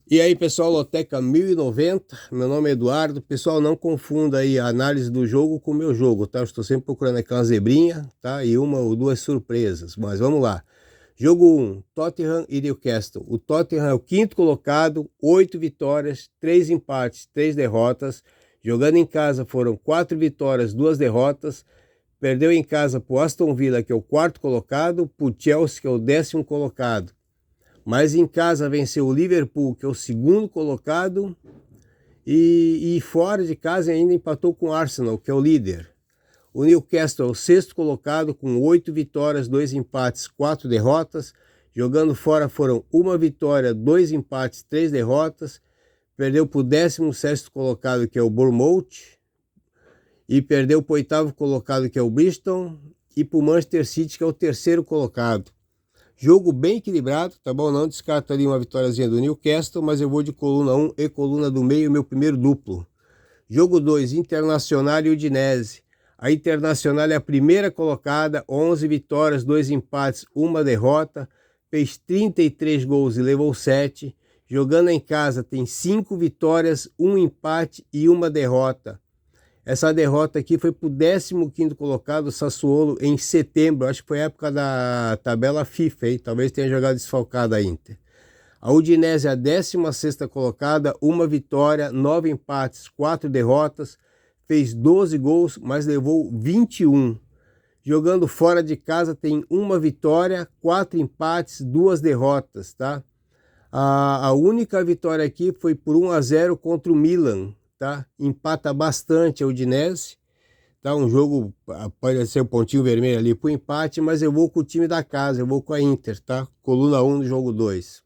E aí, pessoal, Loteca 1090, meu nome é Eduardo. Pessoal, não confunda aí a análise do jogo com o meu jogo, tá? Eu estou sempre procurando aquela zebrinha, tá? E uma ou duas surpresas, mas vamos lá. Jogo 1, Tottenham e Newcastle. O Tottenham é o quinto colocado, 8 vitórias, 3 empates, 3 derrotas. Jogando em casa foram 4 vitórias, 2 derrotas. Perdeu em casa para o Aston Villa, que é o quarto colocado, para o Chelsea, que é o 10º colocado. Mas em casa venceu o Liverpool, que é o segundo colocado, e fora de casa ainda empatou com o Arsenal, que é o líder. O Newcastle é o sexto colocado, com 8 vitórias, 2 empates, 4 derrotas. Jogando fora foram 1 vitória, 2 empates, 3 derrotas. Perdeu para o 16º colocado, que é o Bournemouth, e perdeu para o 8º colocado, que é o Bristol, e para o Manchester City, que é o terceiro colocado. Jogo bem equilibrado, tá bom? Não descarto ali uma vitóriazinha do Newcastle, mas eu vou de coluna 1 e coluna do meio, meu primeiro duplo. Jogo 2, Internacional e Udinese. A Internacional é a primeira colocada, 11 vitórias, 2 empates, 1 derrota. Fez 33 gols e levou 7. Jogando em casa tem 5 vitórias, 1 empate e 1 derrota. Essa derrota aqui foi para o 15º colocado, Sassuolo, em setembro. Acho que foi a época da tabela FIFA, hein? Talvez tenha jogado desfalcada a Inter. A Udinese, a 16ª colocada, 1 vitória, 9 empates, 4 derrotas. Fez 12 gols, mas levou 21. Jogando fora de casa tem 1 vitória, 4 empates, 2 derrotas, tá? A única vitória aqui foi por 1-0 contra o Milan, tá? Empata bastante a Udinese, tá? Um jogo, pode ser um pontinho vermelho ali pro empate, mas eu vou com o time da casa, eu vou com a Inter, tá? Coluna 1 do jogo 2.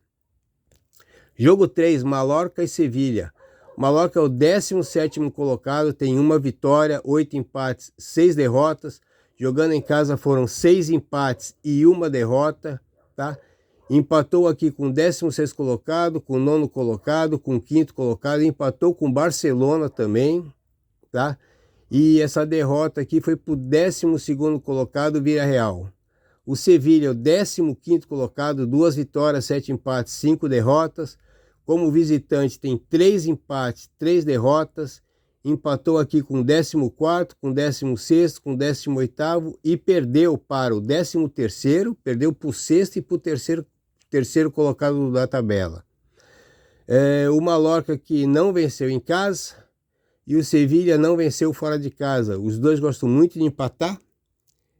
Jogo 3, Mallorca e Sevilha. Mallorca é o 17º colocado, tem 1 vitória, 8 empates, 6 derrotas. Jogando em casa foram 6 empates e 1 derrota, tá? Empatou aqui com o 16º colocado, com o 9º colocado, com o 5º colocado, empatou com o Barcelona também, tá? E essa derrota aqui foi para o 12º colocado, Villarreal. O Sevilha é o 15º colocado, 2 vitórias, 7 empates, 5 derrotas. Como visitante tem 3 empates, 3 derrotas. Empatou aqui com o 14º, com o 16º, com o 18º e perdeu para o 13º, perdeu para o 6º e para o terceiro colocado da tabela. O Mallorca que não venceu em casa e o Sevilha não venceu fora de casa. Os dois gostam muito de empatar.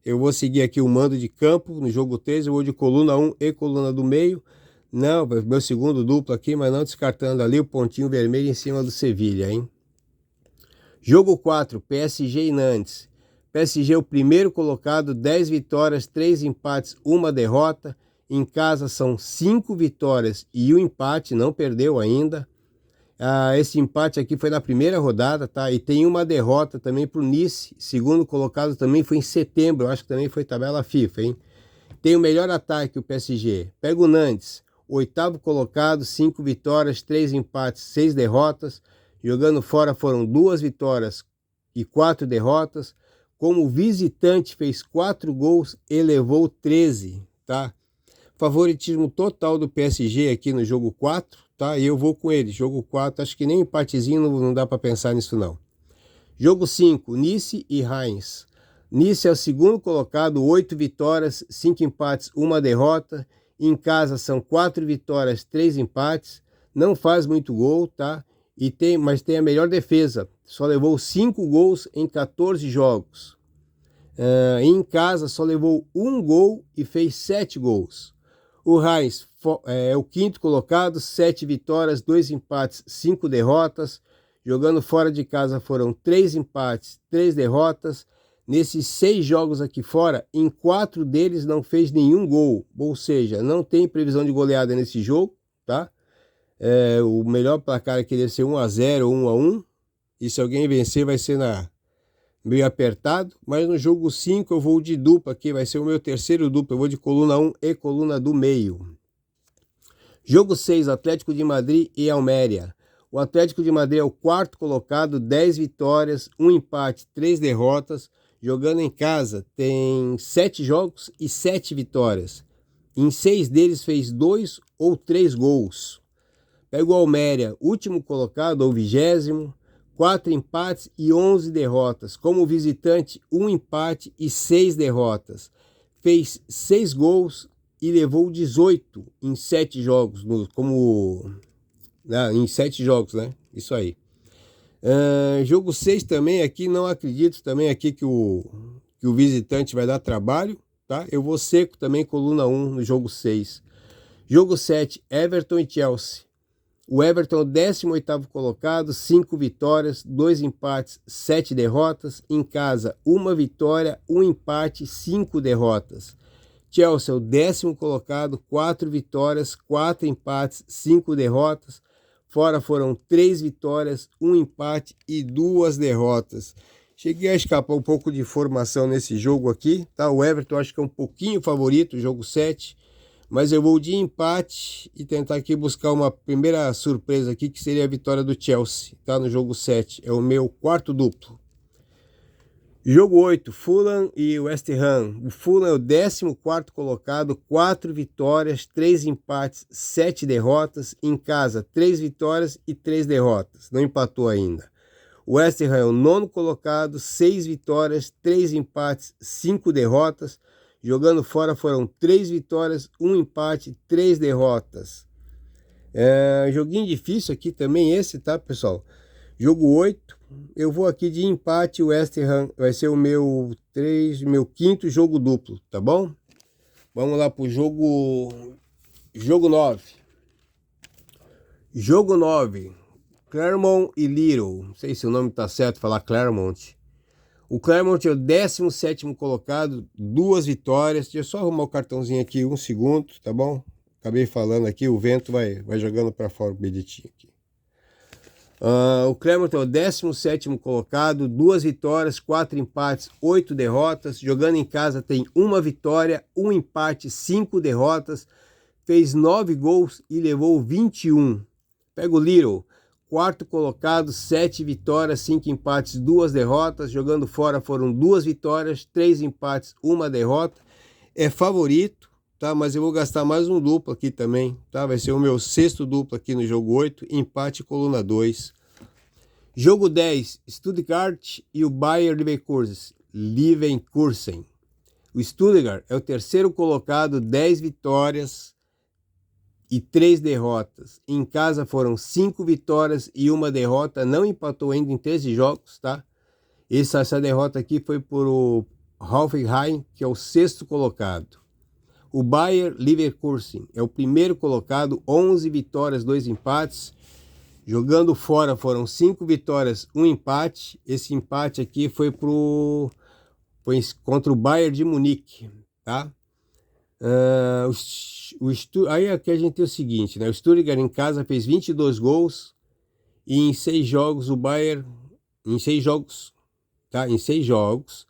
Eu vou seguir aqui o mando de campo no jogo 3, eu vou de coluna 1 e coluna do meio. Não, meu segundo duplo aqui, mas não descartando ali o pontinho vermelho em cima do Sevilha, hein? Jogo 4, PSG e Nantes. PSG é o primeiro colocado, 10 vitórias, 3 empates, 1 derrota. Em casa são 5 vitórias e 1 empate, não perdeu ainda. Esse empate aqui foi na primeira rodada, tá? E tem 1 derrota também para o Nice, segundo colocado também foi em setembro, acho que também foi tabela FIFA, hein? Tem o melhor ataque o PSG. Pega o Nantes, 8º colocado, 5 vitórias, 3 empates, 6 derrotas. Jogando fora foram 2 vitórias e 4 derrotas. Como visitante fez 4 gols e levou 13, tá? Favoritismo total do PSG aqui no jogo 4, tá? E eu vou com ele. Jogo 4, acho que nem empatezinho não dá para pensar nisso não. Jogo 5, Nice e Reims. Nice é o segundo colocado, 8 vitórias, 5 empates, 1 derrota. Em casa são 4 vitórias, 3 empates. Não faz muito gol, tá? Mas tem a melhor defesa. Só levou 5 gols em 14 jogos. Em casa só levou 1 gol e fez 7 gols. O Reims é o 5º colocado, 7 vitórias, 2 empates, 5 derrotas. Jogando fora de casa foram 3 empates, 3 derrotas. Nesses 6 jogos aqui fora, em 4 deles não fez nenhum gol. Ou seja, não tem previsão de goleada nesse jogo, tá? O melhor placar aqui deve ser 1-0 ou 1-1. E se alguém vencer vai ser meio apertado. Mas no jogo 5 eu vou de dupla aqui, vai ser o meu terceiro duplo. Eu vou de coluna 1 e coluna do meio. Jogo 6, Atlético de Madrid e Almeria. O Atlético de Madrid é o 4º colocado, 10 vitórias, 1 empate, 3 derrotas. Jogando em casa tem 7 jogos e 7 vitórias. Em 6 deles fez 2 ou 3 gols. Pega o Almeria, último colocado, ou 20º, 4 empates e 11 derrotas. Como visitante, 1 empate e 6 derrotas. Fez 6 gols e levou 18 em 7 jogos, em 7 jogos, né? Isso aí. Jogo 6 também aqui, não acredito também aqui que o visitante vai dar trabalho, tá? Eu vou seco também, coluna 1 no jogo 6. Jogo 7, Everton e Chelsea. O Everton é o 18º colocado, 5 vitórias, 2 empates, 7 derrotas. Em casa, 1 vitória, 1 empate, 5 derrotas. Chelsea é o 10º colocado, 4 vitórias, 4 empates, 5 derrotas. Fora foram 3 vitórias, 1 empate e 2 derrotas. Cheguei a escapar um pouco de informação nesse jogo aqui, tá? O Everton acho que é um pouquinho favorito, jogo 7. Mas eu vou de empate e tentar aqui buscar uma primeira surpresa aqui, que seria a vitória do Chelsea, tá? No jogo 7. É o meu quarto duplo. Jogo 8, Fulham e West Ham. O Fulham é o 14º colocado, 4 vitórias, 3 empates, 7 derrotas. Em casa, 3 vitórias e 3 derrotas. Não empatou ainda. O West Ham é o 9º colocado, 6 vitórias, 3 empates, 5 derrotas. Jogando fora foram 3 vitórias, 1 empate, 3 derrotas. Joguinho difícil aqui também esse, tá, pessoal? Jogo 8, eu vou aqui de empate, o West Ham vai ser o meu 5º jogo duplo, tá bom? Vamos lá pro jogo 9. Jogo 9, Clermont e Little. Não sei se o nome tá certo falar Clermont. O Clermont é o 17º colocado, 2 vitórias. Deixa eu só arrumar o cartãozinho aqui, 1 segundo, tá bom? Acabei falando aqui, o vento vai jogando para fora o bilhetinho aqui. O Clermont é o 17º colocado, 2 vitórias, 4 empates, 8 derrotas. Jogando em casa tem 1 vitória, 1 empate, 5 derrotas. Fez 9 gols e levou 21. Pega o Little. 4º colocado, 7 vitórias, 5 empates, 2 derrotas. Jogando fora foram 2 vitórias, 3 empates, 1 derrota. É favorito, tá? Mas eu vou gastar mais um duplo aqui também, tá? Vai ser o meu 6º duplo aqui no jogo 8, empate coluna 2. Jogo 10, Stuttgart e o Bayer Leverkusen. O Stuttgart é o 3º colocado, 10 vitórias e 3 derrotas. Em casa foram 5 vitórias e 1 derrota. Não empatou ainda em 13 jogos, tá? Essa derrota aqui foi por o Hoffenheim, que é o 6º colocado. O Bayer Leverkusen é o 1º colocado, 11 vitórias, 2 empates. Jogando fora foram 5 vitórias, 1 empate. Esse empate aqui foi contra o Bayern de Munique, tá? Aí aqui a gente tem o seguinte, né? O Stuttgart em casa fez 22 gols e em 6 jogos o Bayern, em 6 jogos, tá? Em 6 jogos,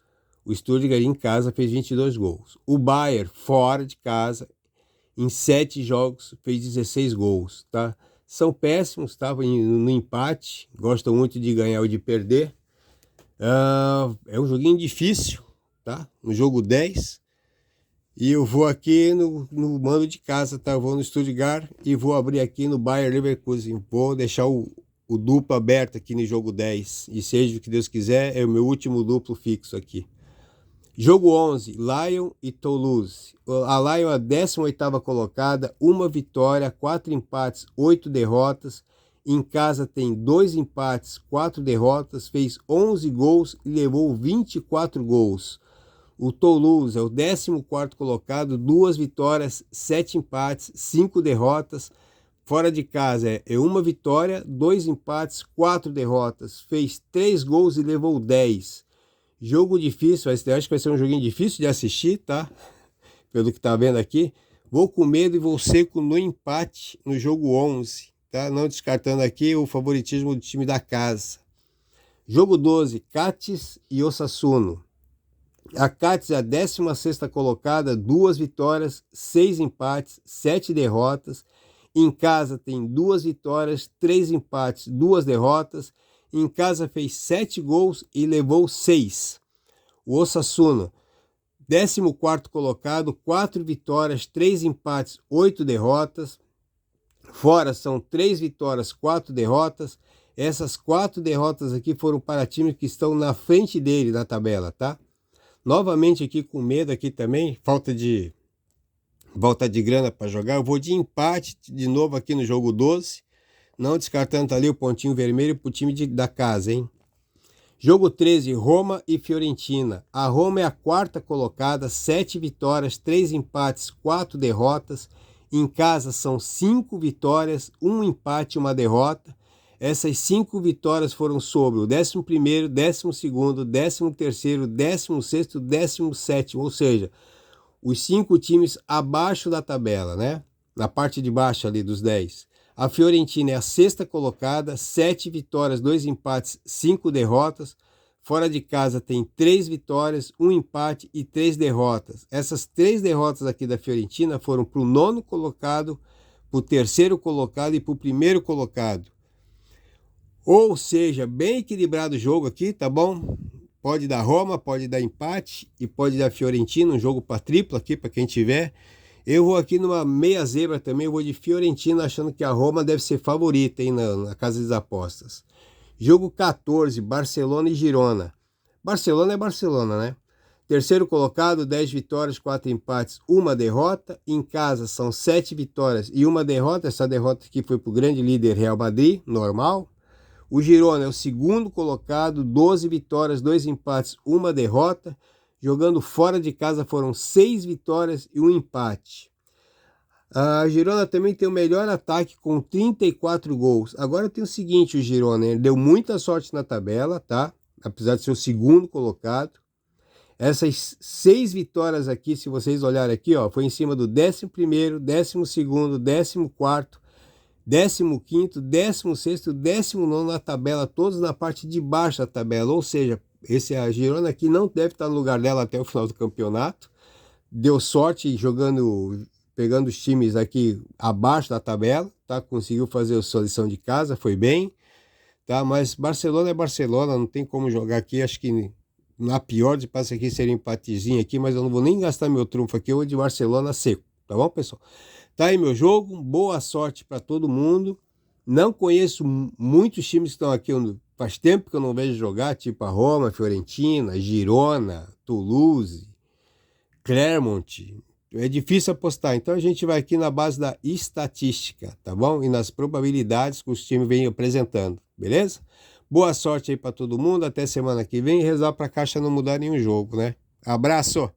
o Stuttgart em casa fez 22 gols. O Bayern fora de casa, em 7 jogos, fez 16 gols, tá? São péssimos, estavam no empate, gostam muito de ganhar ou de perder. É um joguinho difícil, tá? No jogo 10. E eu vou aqui no mando de casa, tá? Eu vou no Stuttgart e vou abrir aqui no Bayer Leverkusen. Vou deixar o duplo aberto aqui no jogo 10. E seja o que Deus quiser, é o meu último duplo fixo aqui. Jogo 11, Lyon e Toulouse. A Lyon é a 18ª colocada, 1 vitória, 4 empates, 8 derrotas. Em casa tem 2 empates, 4 derrotas, fez 11 gols e levou 24 gols. O Toulouse é o 14º colocado, 2 vitórias, 7 empates, 5 derrotas. Fora de casa é 1 vitória, 2 empates, 4 derrotas. Fez 3 gols e levou 10. Jogo difícil, acho que vai ser um joguinho difícil de assistir, tá? Pelo que tá vendo aqui. Vou com medo e vou seco no empate no jogo 11, tá? Não descartando aqui o favoritismo do time da casa. Jogo 12, Cádiz e Osasuna. A Cádiz é a 16ª colocada, 2 vitórias, 6 empates, 7 derrotas. Em casa tem 2 vitórias, 3 empates, 2 derrotas. Em casa fez 7 gols e levou 6. O Osasuna, 14º colocado, 4 vitórias, 3 empates, 8 derrotas. Fora são 3 vitórias, 4 derrotas. Essas 4 derrotas aqui foram para times que estão na frente dele na tabela, tá? Novamente aqui com medo aqui também, falta de grana para jogar. Eu vou de empate de novo aqui no jogo 12. Não descartando ali o pontinho vermelho para o time da casa, hein? Jogo 13, Roma e Fiorentina. A Roma é a 4ª colocada, 7 vitórias, 3 empates, 4 derrotas. Em casa são 5 vitórias, 1 empate e 1 derrota. Essas 5 vitórias foram sobre o 11º, 12º, 13º, 16º, 17º, ou seja, os 5 times abaixo da tabela, né? Na parte de baixo ali dos 10. A Fiorentina é a 6ª colocada, 7 vitórias, 2 empates, 5 derrotas. Fora de casa tem 3 vitórias, 1 empate e 3 derrotas. Essas 3 derrotas aqui da Fiorentina foram para o 9º colocado, para o 3º colocado e para o 1º colocado. Ou seja, bem equilibrado o jogo aqui, tá bom? Pode dar Roma, pode dar empate e pode dar Fiorentina, um jogo para tripla aqui, para quem tiver. Eu vou aqui numa meia zebra também, eu vou de Fiorentina, achando que a Roma deve ser favorita aí na casa das apostas. Jogo 14, Barcelona e Girona. Barcelona é Barcelona, né? 3º colocado, 10 vitórias, 4 empates, 1 derrota. Em casa são 7 vitórias e 1 derrota. Essa derrota aqui foi para o grande líder Real Madrid, normal. O Girona é o 2º colocado, 12 vitórias, 2 empates, 1 derrota. Jogando fora de casa foram 6 vitórias e 1 empate. A Girona também tem o melhor ataque com 34 gols. Agora tem o seguinte, o Girona, ele deu muita sorte na tabela, tá? Apesar de ser o 2º colocado. Essas 6 vitórias aqui, se vocês olharem aqui, ó, foi em cima do 11º, 12º, 14º, 15º, 16º, 19º na tabela, todos na parte de baixo da tabela, ou seja, a Girona aqui não deve estar no lugar dela até o final do campeonato. Deu sorte pegando os times aqui abaixo da tabela, tá? Conseguiu fazer a sua lição de casa, foi bem, tá? Mas Barcelona é Barcelona, não tem como jogar aqui, acho que na pior de passe aqui seria um empatezinho aqui, mas eu não vou nem gastar meu trunfo aqui, eu vou de Barcelona seco, tá bom, pessoal? Tá aí meu jogo, boa sorte para todo mundo. Não conheço muitos times que estão aqui, faz tempo que eu não vejo jogar, tipo a Roma, Fiorentina, Girona, Toulouse, Clermont. É difícil apostar, então a gente vai aqui na base da estatística, tá bom? E nas probabilidades que os times vêm apresentando, beleza? Boa sorte aí para todo mundo, até semana que vem, e rezar para a caixa não mudar nenhum jogo, né? Abraço!